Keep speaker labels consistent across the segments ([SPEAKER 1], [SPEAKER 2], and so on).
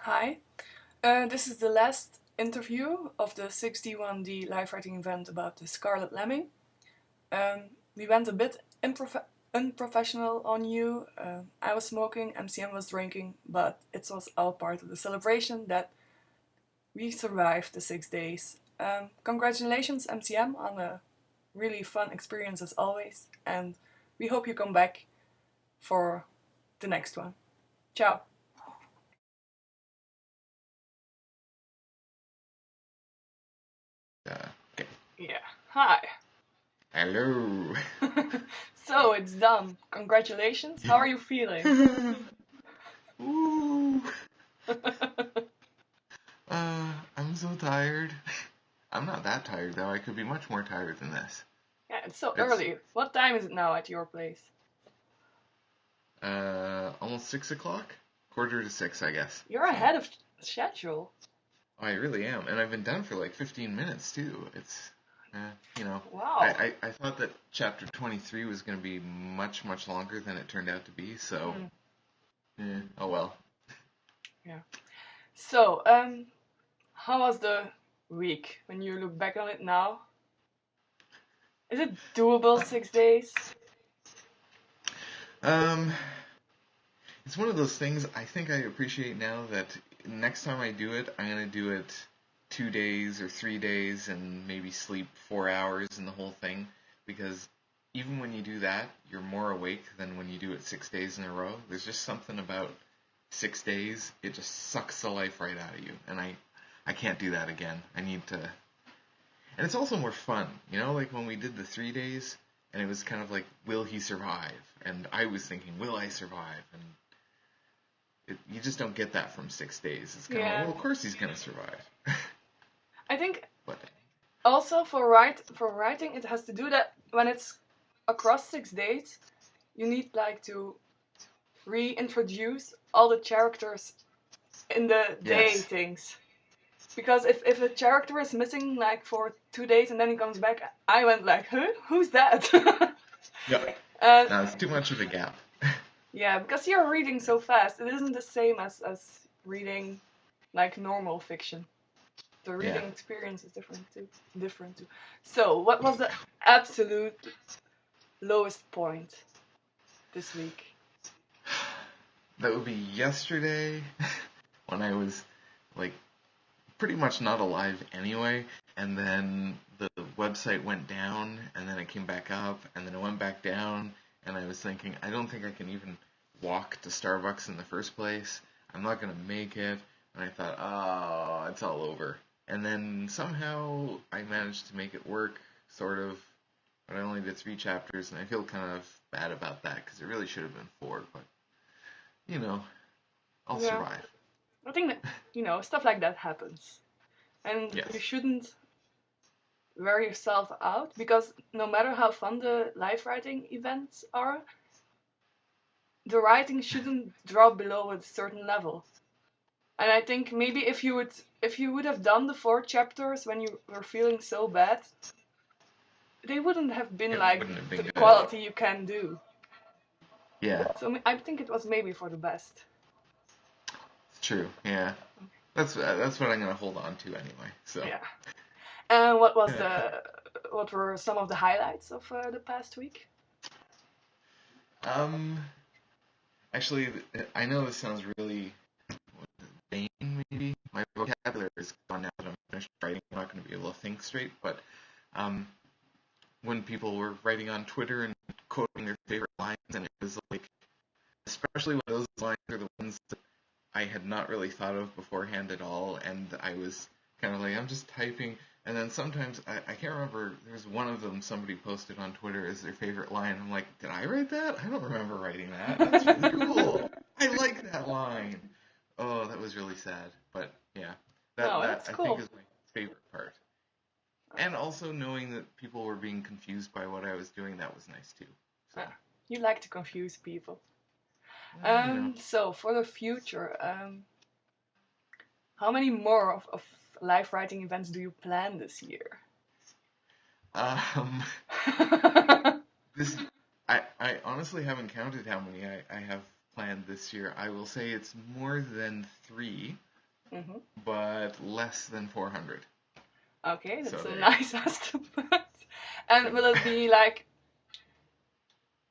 [SPEAKER 1] Hi, this is the last interview of the 61D live writing event about the Scarlet Lemming. We went a bit unprofessional on you. I was smoking, MCM was drinking, but it was all part of the celebration that we survived the 6 days. Congratulations, MCM, on a really fun experience as always, and we hope you come back for the next one. Ciao.
[SPEAKER 2] Okay.
[SPEAKER 1] Yeah. Hi.
[SPEAKER 2] Hello.
[SPEAKER 1] So it's done. Congratulations. How are you feeling?
[SPEAKER 2] Ooh. I'm so tired. I'm not that tired though. I could be much more tired than this.
[SPEAKER 1] Yeah, it's so
[SPEAKER 2] It's
[SPEAKER 1] early. What time is it now at your place?
[SPEAKER 2] almost 6 o'clock, quarter to six, I guess.
[SPEAKER 1] You're
[SPEAKER 2] So
[SPEAKER 1] ahead of schedule.
[SPEAKER 2] I really am, and I've been done for like 15 minutes too. It's, uh, you know,
[SPEAKER 1] Wow.
[SPEAKER 2] I thought that chapter 23 was going to be much longer than it turned out to be. So,
[SPEAKER 1] Mm,
[SPEAKER 2] oh well.
[SPEAKER 1] yeah. So, how was the week when you look back on it now? Is it doable 6 days?
[SPEAKER 2] Um, It's one of those things I think I appreciate now that next time I do it, I'm going to do it 2 days or 3 days and maybe sleep 4 hours in the whole thing. Because even when you do that, you're more awake than when you do it 6 days in a row. There's just something about 6 days, it just sucks the life right out of you. And I can't do that again. I need to. And it's also more fun, like when we did the 3 days, and it was kind of like, will he survive? And I was thinking, will I survive? And you just don't get that from 6 days. It's kind of like,
[SPEAKER 1] Yeah.
[SPEAKER 2] well, of course he's gonna survive.
[SPEAKER 1] I think
[SPEAKER 2] But
[SPEAKER 1] also for writing it has to do that when it's across 6 days, you need like to reintroduce all the characters in the day
[SPEAKER 2] yes,
[SPEAKER 1] things. Because if a character is missing like for 2 days and then he comes back, I went like, huh? Who's that?
[SPEAKER 2] yeah,
[SPEAKER 1] uh,
[SPEAKER 2] no, it's too much of a gap.
[SPEAKER 1] yeah, because you're reading so fast. It isn't the same as reading like normal fiction. The
[SPEAKER 2] Yeah.
[SPEAKER 1] reading experience is different too. Different too. So, what was the absolute lowest point this week?
[SPEAKER 2] That would be yesterday when I was like pretty much not alive anyway, and then the website went down, and then it came back up, and then it went back down, and I was thinking, I don't think I can even walk to Starbucks in the first place. I'm not gonna make it. And I thought, oh, it's all over. And then somehow I managed to make it work, sort of, but I only did 3 chapters, and I feel kind of bad about that because it really should have been four, but you know, I'll
[SPEAKER 1] Yeah,
[SPEAKER 2] survive.
[SPEAKER 1] I think that stuff like that happens, and you
[SPEAKER 2] Yes.
[SPEAKER 1] shouldn't wear yourself out because no matter how fun the live writing events are, the writing shouldn't drop below a certain level. And I think maybe if you would have done the 4 chapters when you were feeling so bad, they wouldn't have been
[SPEAKER 2] It
[SPEAKER 1] like
[SPEAKER 2] wouldn't have
[SPEAKER 1] the
[SPEAKER 2] been good.
[SPEAKER 1] quality you can do.
[SPEAKER 2] Yeah,
[SPEAKER 1] So I think it was maybe for the best.
[SPEAKER 2] it's true. Yeah. That's what I'm gonna hold on to anyway. So,
[SPEAKER 1] Yeah. And
[SPEAKER 2] yeah.
[SPEAKER 1] what were some of the highlights of the past week?
[SPEAKER 2] Um, actually, I know this sounds really vain, maybe. My vocabulary is gone now that I'm finished writing. I'm not gonna be able to think straight, but um, when people were writing on Twitter and quoting their favorite lines, and it was like, especially when those lines are the ones that I had not really thought of beforehand at all, and I was kind of like, I'm just typing, and then sometimes I can't remember. There's one of them somebody posted on Twitter as their favorite line. I'm like, did I write that? I don't remember writing that. That's really cool. I like that line. Oh, that was really sad, but yeah, that
[SPEAKER 1] No,
[SPEAKER 2] that
[SPEAKER 1] that's
[SPEAKER 2] I think
[SPEAKER 1] cool.
[SPEAKER 2] is my favorite part. And also knowing that people were being confused by what I was doing, that was nice too. So,
[SPEAKER 1] Yeah. You like to confuse people.
[SPEAKER 2] well.
[SPEAKER 1] So for the future, how many more of live writing events do you plan this year?
[SPEAKER 2] Um, this I honestly haven't counted how many I have planned this year. I will say it's more than three.
[SPEAKER 1] Mm-hmm.
[SPEAKER 2] but less than 400.
[SPEAKER 1] Okay,
[SPEAKER 2] So
[SPEAKER 1] that's a
[SPEAKER 2] there you
[SPEAKER 1] nice estimate. And
[SPEAKER 2] go.
[SPEAKER 1] will it be like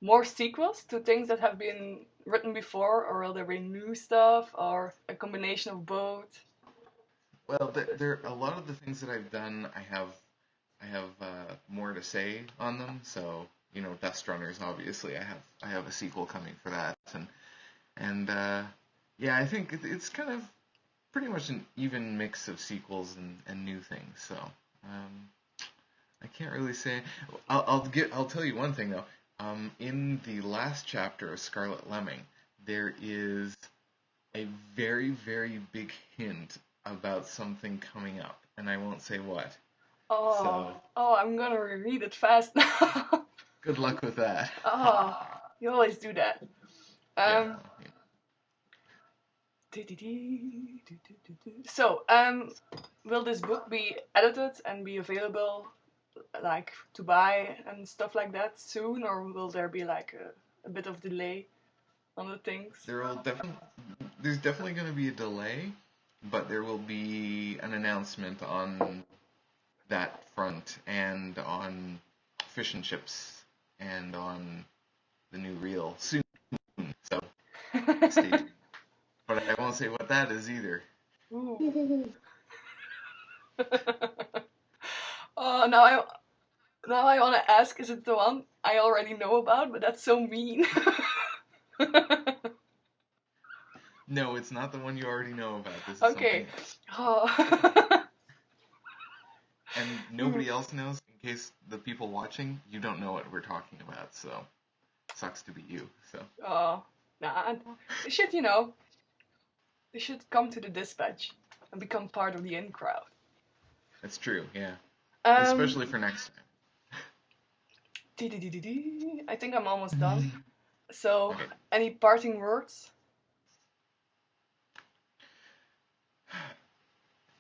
[SPEAKER 1] more sequels to things that have been written before, or will there be new stuff, or a combination of both?
[SPEAKER 2] Well, there a lot of the things that I've done, I have more to say on them. So Dust Runners, obviously, I have a sequel coming for that, and yeah, I think it's kind of pretty much an even mix of sequels and new things. So um, I can't really say. I'll tell you one thing though. In the last chapter of Scarlet Lemming, there is a very, very big hint about something coming up, and I won't say what.
[SPEAKER 1] Oh,
[SPEAKER 2] So
[SPEAKER 1] oh, I'm gonna reread it fast now.
[SPEAKER 2] good luck with that.
[SPEAKER 1] Oh, you always do that.
[SPEAKER 2] Yeah.
[SPEAKER 1] Um, so, will this book be edited and be available, like to buy and stuff like that soon, or will there be like a bit of delay on the things?
[SPEAKER 2] There's definitely going to be a delay, but there will be an announcement on that front and on fish and chips and on the new reel soon. So stay tuned. But I won't say what that is either.
[SPEAKER 1] Ooh. Oh, now I want to ask, is it the one I already know about? But that's so mean.
[SPEAKER 2] No, it's not the one you already know about. This is
[SPEAKER 1] Okay.
[SPEAKER 2] something else.
[SPEAKER 1] Oh.
[SPEAKER 2] And nobody else knows, in case the people watching, you don't know what we're talking about, so sucks to be you. So
[SPEAKER 1] Oh. Nah. They should, they should come to the dispatch and become part of the in crowd.
[SPEAKER 2] it's true, yeah.
[SPEAKER 1] Um.
[SPEAKER 2] Especially for next
[SPEAKER 1] I think I'm almost done.
[SPEAKER 2] time.
[SPEAKER 1] So,
[SPEAKER 2] Okay.
[SPEAKER 1] any parting words?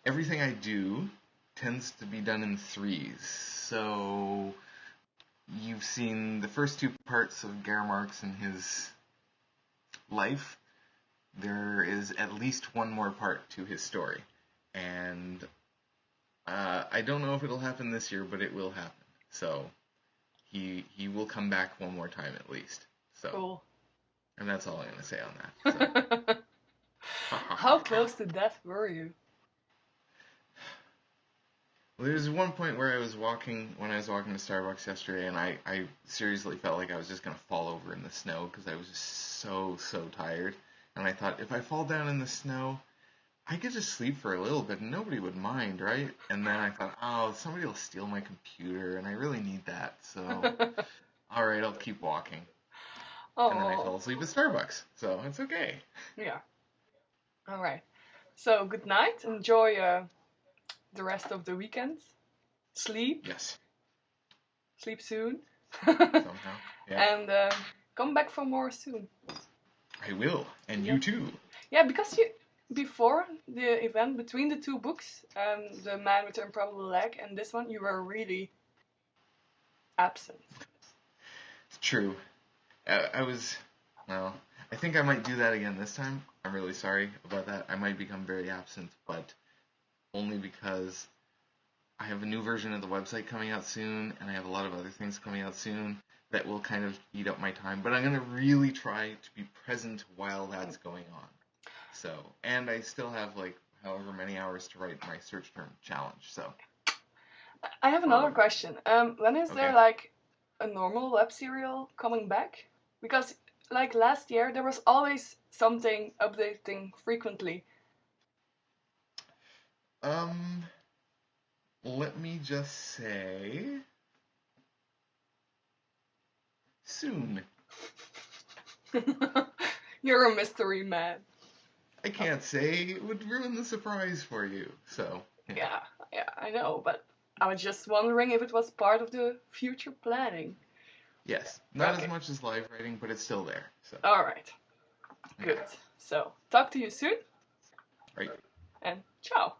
[SPEAKER 2] Everything I do tends to be done in threes. So you've seen the first two parts of Gare Marx and his life. There is at least one more part to his story. And I don't know if it'll happen this year, but it will happen. So he will come back one more time at least. So,
[SPEAKER 1] Cool.
[SPEAKER 2] and that's all I'm gonna say on that. So, ha ha ha
[SPEAKER 1] How
[SPEAKER 2] ha.
[SPEAKER 1] close to death were you?
[SPEAKER 2] Well, there's one point where when I was walking to Starbucks yesterday, and I seriously felt like I was just gonna fall over in the snow because I was just so tired. And I thought, if I fall down in the snow, I could just sleep for a little bit and nobody would mind, right? And then I thought, oh, somebody will steal my computer, and I really need that. So, all right, I'll keep walking. And then I
[SPEAKER 1] Oh,
[SPEAKER 2] fell asleep at Starbucks, so it's okay.
[SPEAKER 1] yeah. All right. So, good night. Enjoy the rest of the weekend. Sleep.
[SPEAKER 2] Yes,
[SPEAKER 1] Sleep soon.
[SPEAKER 2] somehow. Yeah,
[SPEAKER 1] And come back for more soon.
[SPEAKER 2] I will, and
[SPEAKER 1] Yeah.
[SPEAKER 2] you too.
[SPEAKER 1] Yeah, because before the event between the two books, The Man with the Improbable Leg and this one, you were really absent.
[SPEAKER 2] It's true. I was, well, I think I might do that again this time. I'm really sorry about that. I might become very absent, but only because I have a new version of the website coming out soon, and I have a lot of other things coming out soon that will kind of eat up my time. But I'm going to really try to be present while that's going on. So, and I still have like however many hours to write my search term challenge. So,
[SPEAKER 1] I have another question. When is there
[SPEAKER 2] okay.
[SPEAKER 1] like a normal web serial coming back? Because like last year, there was always something updating frequently.
[SPEAKER 2] Um, let me just say soon.
[SPEAKER 1] You're a mystery man.
[SPEAKER 2] I can't say it would ruin the surprise for you. So, yeah.
[SPEAKER 1] Yeah, yeah, I know, but I was just wondering if it was part of the future planning.
[SPEAKER 2] Yes, not as
[SPEAKER 1] Okay,
[SPEAKER 2] much as live writing, but it's still there. So,
[SPEAKER 1] all right,
[SPEAKER 2] yeah,
[SPEAKER 1] good. So, talk to you soon,
[SPEAKER 2] right.
[SPEAKER 1] and ciao.